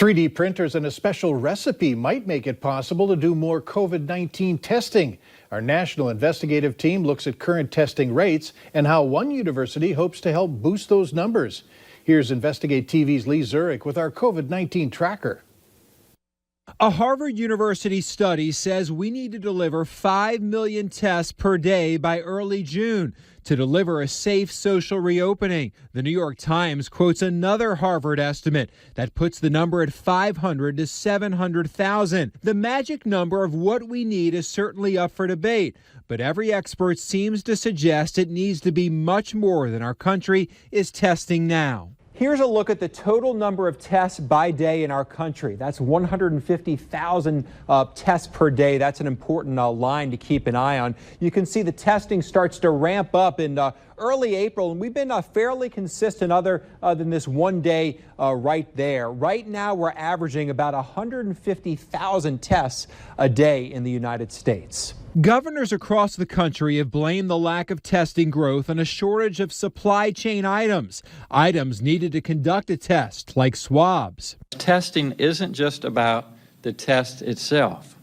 3D printers and a special recipe might make it possible to do more COVID-19 testing. Our national investigative team looks at current testing rates and how one university hopes to help boost those numbers. Here's Investigate TV's Lee Zurich with our COVID-19 tracker. A Harvard University study says we need to deliver 5 million tests per day by early June to deliver a safe social reopening. The New York Times quotes another Harvard estimate that puts the number at 500 to 700,000. The magic number of what we need is certainly up for debate, but every expert seems to suggest it needs to be much more than our country is testing now. Here's a look at the total number of tests by day in our country. That's 150,000 tests per day. That's an important line to keep an eye on. You can see the testing starts to ramp up in early April, and we've been fairly consistent other than this one day right there. Right now, we're averaging about 150,000 tests a day in the United States. Governors across the country have blamed the lack of testing growth on a shortage of supply chain items needed to conduct a test, like swabs. Testing isn't just about the test itself.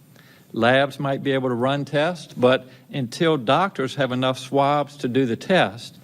Labs might be able to run tests, but until doctors have enough swabs to do the test,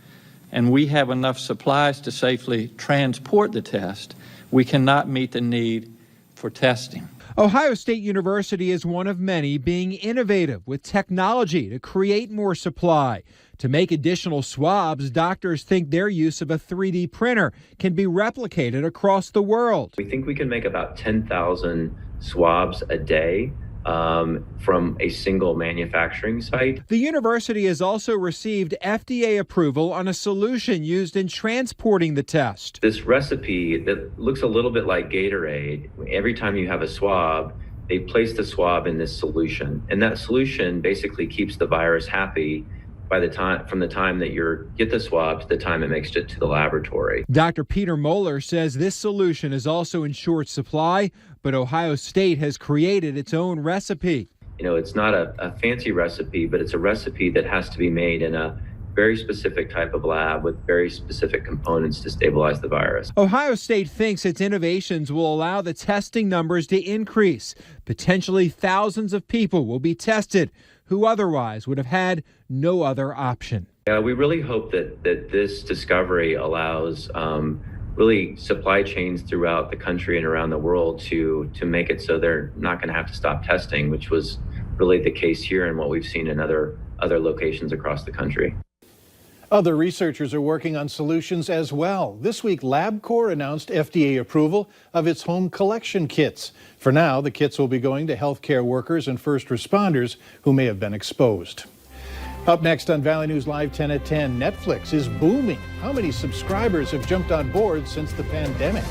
and we have enough supplies to safely transport the test, we cannot meet the need for testing. Ohio State University is one of many being innovative with technology to create more supply. To make additional swabs, doctors think their use of a 3D printer can be replicated across the world. We think we can make about 10,000 swabs a day from a single manufacturing site. The university has also received FDA approval on a solution used in transporting the test. This recipe that looks a little bit like Gatorade, every time you have a swab, they place the swab in this solution. And that solution basically keeps the virus happy from the time that you get the swab to the time it makes it to the laboratory. Dr. Peter Moeller says this solution is also in short supply, but Ohio State has created its own recipe. You know, it's not a fancy recipe, but it's a recipe that has to be made in a very specific type of lab with very specific components to stabilize the virus. Ohio State thinks its innovations will allow the testing numbers to increase. Potentially thousands of people will be tested who otherwise would have had no other option. We really hope that this discovery allows really supply chains throughout the country and around the world to make it so they're not going to have to stop testing, which was really the case here and what we've seen in other locations across the country. Other researchers are working on solutions as well. This week, LabCorp announced FDA approval of its home collection kits. For now, the kits will be going to healthcare workers and first responders who may have been exposed. Up next on Valley News Live 10 at 10, Netflix is booming. How many subscribers have jumped on board since the pandemic?